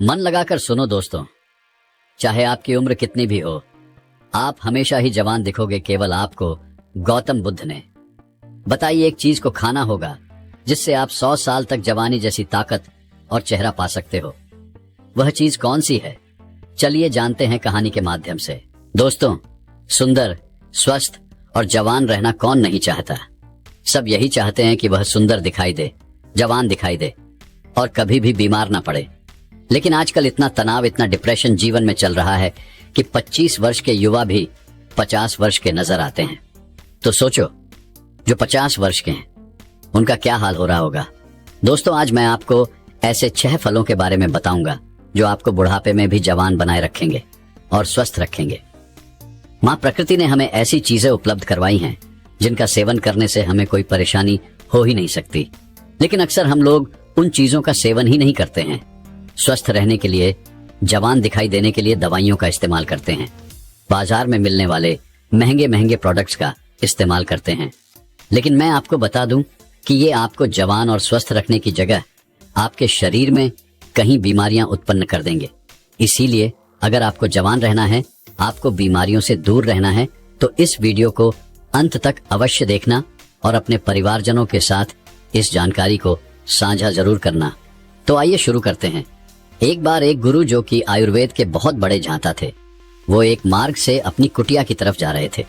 मन लगाकर सुनो दोस्तों, चाहे आपकी उम्र कितनी भी हो, आप हमेशा ही जवान दिखोगे केवल आपको गौतम बुद्ध ने। बताइए, एक चीज को खाना होगा जिससे आप 100 साल तक जवानी जैसी ताकत और चेहरा पा सकते हो। वह चीज कौन सी है? चलिए जानते हैं कहानी के माध्यम से। दोस्तों, सुंदर, स्वस्थ और जवान रहना कौन नहीं चाहता। सब यही चाहते हैं कि वह सुंदर दिखाई दे, जवान दिखाई दे और कभी भी बीमार ना पड़े। लेकिन आजकल इतना तनाव, इतना डिप्रेशन जीवन में चल रहा है कि 25 वर्ष के युवा भी 50 वर्ष के नजर आते हैं। तो सोचो, जो 50 वर्ष के हैं उनका क्या हाल हो रहा होगा। दोस्तों, आज मैं आपको ऐसे 6 फलों के बारे में बताऊंगा जो आपको बुढ़ापे में भी जवान बनाए रखेंगे और स्वस्थ रखेंगे। माँ प्रकृति ने हमें ऐसी चीजें उपलब्ध करवाई हैं जिनका सेवन करने से हमें कोई परेशानी हो ही नहीं सकती। लेकिन अक्सर हम लोग उन चीजों का सेवन ही नहीं करते हैं। स्वस्थ रहने के लिए, जवान दिखाई देने के लिए दवाइयों का इस्तेमाल करते हैं। बाजार में मिलने वाले महंगे महंगे प्रोडक्ट्स का इस्तेमाल करते हैं। लेकिन मैं आपको बता दूं कि ये आपको जवान और स्वस्थ रखने की जगह आपके शरीर में कहीं बीमारियां उत्पन्न कर देंगे। इसीलिए अगर आपको जवान रहना है, आपको बीमारियों से दूर रहना है, तो इस वीडियो को अंत तक अवश्य देखना और अपने परिवारजनों के साथ इस जानकारी को साझा जरूर करना। तो आइए शुरू करते हैं। एक बार एक गुरु, जो कि आयुर्वेद के बहुत बड़े झांता थे, वो एक मार्ग से अपनी कुटिया की तरफ जा रहे थे।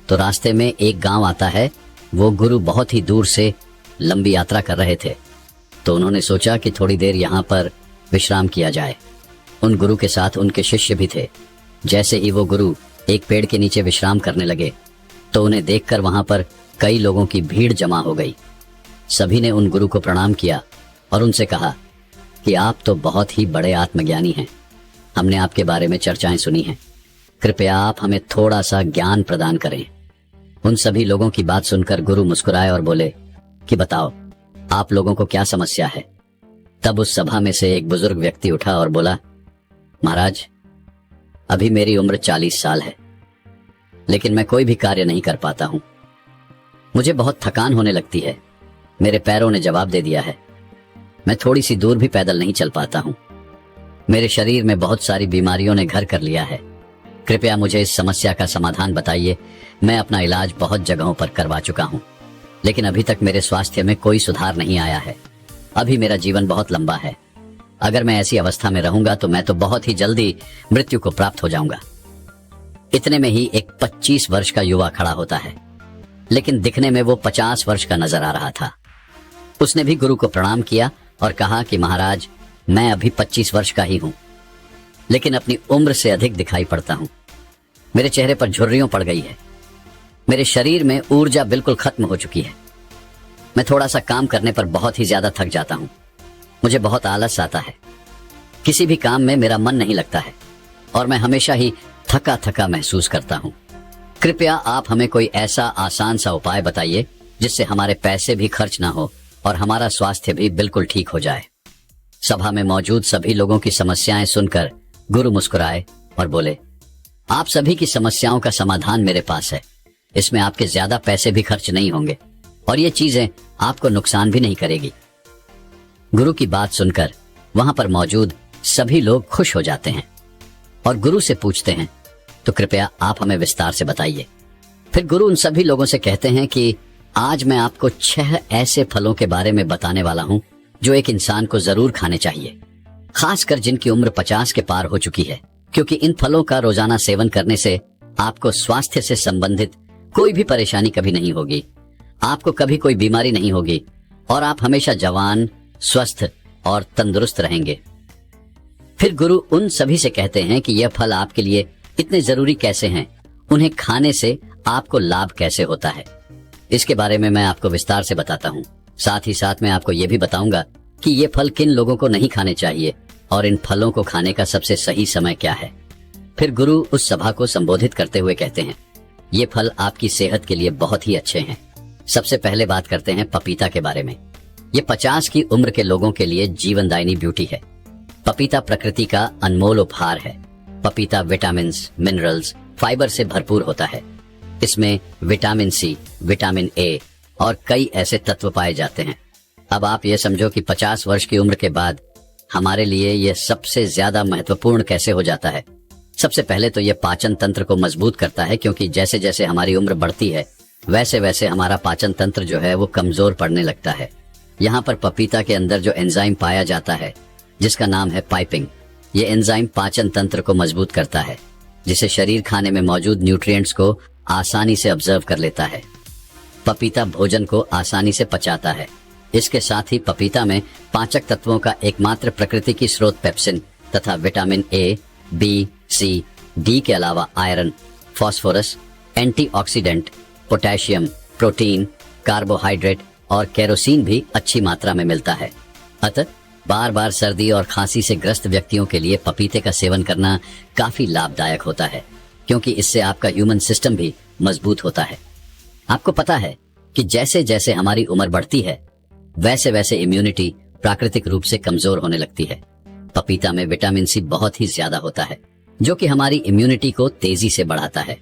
तो रास्ते में एक गांव आता है। वो गुरु बहुत ही दूर से लंबी यात्रा कर रहे थे, तो उन्होंने सोचा कि थोड़ी देर यहाँ पर विश्राम किया जाए। उन गुरु के साथ उनके शिष्य भी थे। जैसे ही वो गुरु एक पेड़ के नीचे विश्राम करने लगे, तो उन्हें देखकर वहां पर कई लोगों की भीड़ जमा हो गई। सभी ने उन गुरु को प्रणाम किया और उनसे कहा कि आप तो बहुत ही बड़े आत्मज्ञानी हैं। हमने आपके बारे में चर्चाएं सुनी हैं। कृपया आप हमें थोड़ा सा ज्ञान प्रदान करें। उन सभी लोगों की बात सुनकर गुरु मुस्कुराए और बोले कि बताओ, आप लोगों को क्या समस्या है। तब उस सभा में से एक बुजुर्ग व्यक्ति उठा और बोला, महाराज, अभी मेरी उम्र 40 साल है, लेकिन मैं कोई भी कार्य नहीं कर पाता हूं। मुझे बहुत थकान होने लगती है। मेरे पैरों ने जवाब दे दिया है। मैं थोड़ी सी दूर भी पैदल नहीं चल पाता हूं। मेरे शरीर में बहुत सारी बीमारियों ने घर कर लिया है। कृपया मुझे इस समस्या का समाधान बताइए। मैं अपना इलाज बहुत जगहों पर करवा चुका हूं, लेकिन अभी तक मेरे स्वास्थ्य में कोई सुधार नहीं आया है। अभी मेरा जीवन बहुत लंबा है। अगर मैं ऐसी अवस्था में रहूंगा तो मैं तो बहुत ही जल्दी मृत्यु को प्राप्त हो जाऊंगा। इतने में ही एक 25 वर्ष का युवा खड़ा होता है, लेकिन दिखने में वो 50 वर्ष का नजर आ रहा था। उसने भी गुरु को प्रणाम किया और कहा कि महाराज, मैं अभी 25 वर्ष का ही हूं, लेकिन अपनी उम्र से अधिक दिखाई पड़ता हूं। मेरे चेहरे पर झुर्रियों पड़ गई है। मेरे शरीर में ऊर्जा बिल्कुल खत्म हो चुकी है। मैं थोड़ा सा काम करने पर बहुत ही ज्यादा थक जाता हूं। मुझे बहुत आलस आता है। किसी भी काम में मेरा मन नहीं लगता है और मैं हमेशा ही थका थका महसूस करता हूं। कृपया आप हमें कोई ऐसा आसान सा उपाय बताइए जिससे हमारे पैसे भी खर्च ना हो और हमारा स्वास्थ्य भी बिल्कुल ठीक हो जाए। सभा में मौजूद सभी लोगों की समस्याएं सुनकर गुरु मुस्कुराए और बोले, आप सभी की समस्याओं का समाधान मेरे पास है। इसमें आपके ज्यादा पैसे भी खर्च नहीं होंगे और ये चीजें आपको नुकसान भी नहीं करेगी। गुरु की बात सुनकर वहां पर मौजूद सभी लोग खुश हो जाते हैं और गुरु से पूछते हैं, तो कृपया आप हमें विस्तार से बताइए। फिर गुरु उन सभी लोगों से कहते हैं कि आज मैं आपको 6 ऐसे फलों के बारे में बताने वाला हूं जो एक इंसान को जरूर खाने चाहिए, खासकर जिनकी उम्र 50 के पार हो चुकी है, क्योंकि इन फलों का रोजाना सेवन करने से आपको स्वास्थ्य से संबंधित कोई भी परेशानी कभी नहीं होगी। आपको कभी कोई बीमारी नहीं होगी और आप हमेशा जवान, स्वस्थ और तंदुरुस्त रहेंगे। फिर गुरु उन सभी से कहते हैं कि यह फल आपके लिए इतने जरूरी कैसे हैं, उन्हें खाने से आपको लाभ कैसे होता है। इसके बारे में मैं आपको विस्तार से बताता हूँ। साथ ही साथ मैं आपको यह भी बताऊंगा कि ये फल किन लोगों को नहीं खाने चाहिए और इन फलों को खाने का सबसे सही समय क्या है। फिर गुरु उस सभा को संबोधित करते हुए कहते हैं, ये फल आपकी सेहत के लिए बहुत ही अच्छे हैं। सबसे पहले बात करते हैं पपीता के बारे में। ये 50 की उम्र के लोगों के लिए जीवनदायिनी ब्यूटी है। पपीता प्रकृति का अनमोल उपहार है। पपीता विटामिन, मिनरल्स, फाइबर से भरपूर होता है। इसमें विटामिन सी, विटामिन ए और कई ऐसे तत्व पाए जाते हैं। अब आप ये समझो कि 50 वर्ष की उम्र के बाद हमारे लिए यह सबसे ज्यादा महत्वपूर्ण कैसे हो जाता है? सबसे पहले तो यह पाचन तंत्र को मजबूत करता है, क्योंकि जैसे जैसे हमारी उम्र बढ़ती है वैसे वैसे हमारा पाचन तंत्र जो है वो कमजोर पड़ने लगता है। यहाँ पर पपीता के अंदर जो एंजाइम पाया जाता है जिसका नाम है पाइपिंग, ये एंजाइम पाचन तंत्र को मजबूत करता है, जिसे शरीर खाने में मौजूद न्यूट्रिएंट्स को आसानी से ऑब्जर्व कर लेता है। पपीता भोजन को आसानी से पचाता है। इसके साथ ही पपीता में पाचक तत्वों का एकमात्र प्रकृति की स्रोत पेप्सिन तथा vitamin A, B, C, D के अलावा iron, phosphorus, antioxidant, potassium, protein, carbohydrate और केरोसिन भी अच्छी मात्रा में मिलता है। अतः बार बार सर्दी और खांसी से ग्रस्त व्यक्तियों के लिए पपीते का सेवन करना काफी लाभदायक होता है, क्योंकि इससे आपका ह्यूमन सिस्टम भी मजबूत होता है। आपको पता है कि जैसे जैसे हमारी उम्र बढ़ती है वैसे वैसे इम्यूनिटी प्राकृतिक रूप से कमजोर होने लगती है। पपीता में विटामिन सी बहुत ही ज्यादा होता है, जो कि हमारी इम्यूनिटी को तेजी से बढ़ाता है।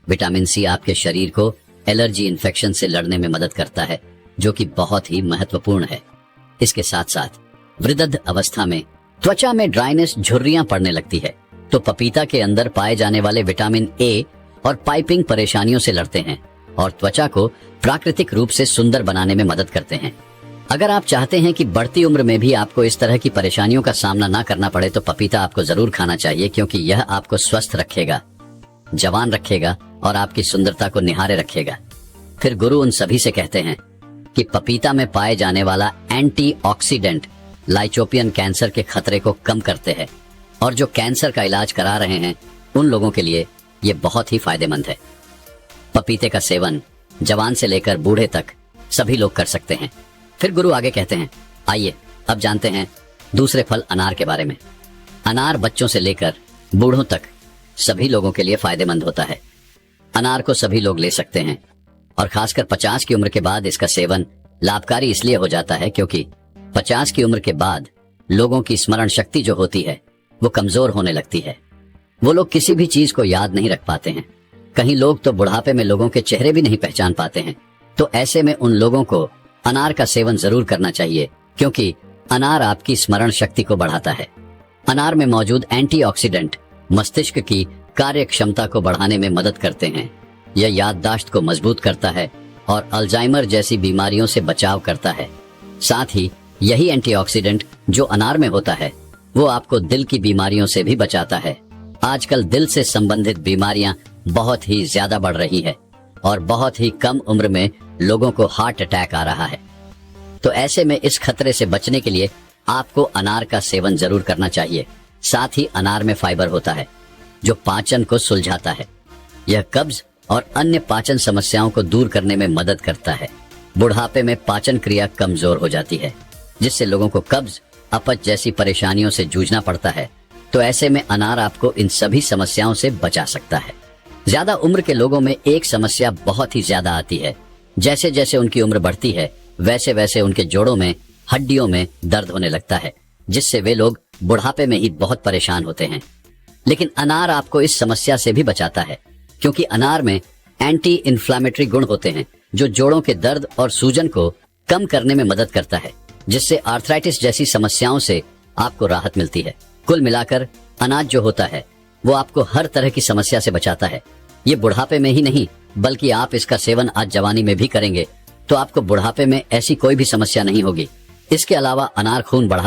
विटामिन सी आपके शरीर को एलर्जी इन्फेक्शन से लड़ने में मदद करता है, जो कि बहुत ही महत्वपूर्ण है। इसके साथ साथ वृद्ध अवस्था में त्वचा में ड्राइनेस, झुर्रियां पड़ने लगती है, तो पपीता के अंदर पाए जाने वाले विटामिन ए और पाइपिंग परेशानियों से लड़ते हैं और त्वचा को प्राकृतिक रूप से सुंदर बनाने में मदद करते हैं। अगर आप चाहते हैं कि बढ़ती उम्र में भी आपको इस तरह की परेशानियों का सामना ना करना पड़े तो पपीता आपको जरूर खाना चाहिए, क्योंकि यह आपको स्वस्थ रखेगा, जवान रखेगा और आपकी सुंदरता को निहारे रखेगा। फिर गुरु उन सभी से कहते हैं कि पपीता में पाए जाने वाला एंटीऑक्सीडेंट लाइकोपियन कैंसर के खतरे को कम करते हैं, और जो कैंसर का इलाज करा रहे हैं उन लोगों के लिए ये बहुत ही फायदेमंद है। पपीते का सेवन जवान से लेकर बूढ़े तक सभी लोग कर सकते हैं। फिर गुरु आगे कहते हैं, आइए अब जानते हैं दूसरे फल अनार के बारे में। अनार बच्चों से लेकर बूढ़ों तक सभी लोगों के लिए फायदेमंद होता है। अनार को सभी लोग ले सकते हैं, और खासकर 50 की उम्र के बाद इसका सेवन लाभकारी इसलिए हो जाता है क्योंकि 50 की उम्र के बाद लोगों की स्मरण शक्ति जो होती है वो कमजोर होने लगती है। वो लोग किसी भी चीज को याद नहीं रख पाते हैं। कहीं लोग तो बुढ़ापे में लोगों के चेहरे भी नहीं पहचान पाते हैं। तो ऐसे में उन लोगों को अनार का सेवन जरूर करना चाहिए, क्योंकि अनार आपकी स्मरण शक्ति को बढ़ाता है। अनार में मौजूद एंटीऑक्सीडेंट मस्तिष्क की कार्य क्षमता को बढ़ाने में मदद करते हैं। यह याददाश्त को मजबूत करता है और अल्जाइमर जैसी बीमारियों से बचाव करता है। साथ ही यही एंटीऑक्सीडेंट जो अनार में होता है वो आपको दिल की बीमारियों से भी बचाता है। आजकल दिल से संबंधित बीमारियां बहुत ही ज्यादा बढ़ रही है और बहुत ही कम उम्र में लोगों को हार्ट अटैक आ रहा है। तो ऐसे में इस खतरे से बचने के लिए आपको अनार का सेवन जरूर करना चाहिए। साथ ही अनार में फाइबर होता है जो पाचन को सुलझाता है। यह कब्ज और अन्य पाचन समस्याओं को दूर करने में मदद करता है। बुढ़ापे में पाचन क्रिया कमजोर हो जाती है, जिससे लोगों को कब्ज, अपच जैसी परेशानियों से जूझना पड़ता है। तो ऐसे में अनार आपको इन सभी समस्याओं से बचा सकता है। ज्यादा उम्र के लोगों में एक समस्या बहुत ही ज्यादा आती है। जैसे जैसे उनकी उम्र बढ़ती है वैसे वैसे उनके जोड़ों में, हड्डियों में दर्द होने लगता है, जिससे वे लोग बुढ़ापे में ही बहुत परेशान होते हैं। लेकिन अनार आपको इस समस्या से भी बचाता है, क्योंकि अनार में एंटी इन्फ्लामेटरी गुण होते हैं जो जोड़ों के दर्द और सूजन को कम करने में मदद करता है, जिससे आर्थराइटिस जैसी समस्याओं से आपको राहत मिलती है। कुल मिलाकर अनाज जो होता है वो आपको हर तरह की समस्या से बचाता है। ये बुढ़ापे में ही नहीं बल्कि आप इसका सेवन आज जवानी में भी करेंगे तो आपको बुढ़ापे में ऐसी कोई भी समस्या नहीं होगी। इसके अलावा अनार खून बढ़ा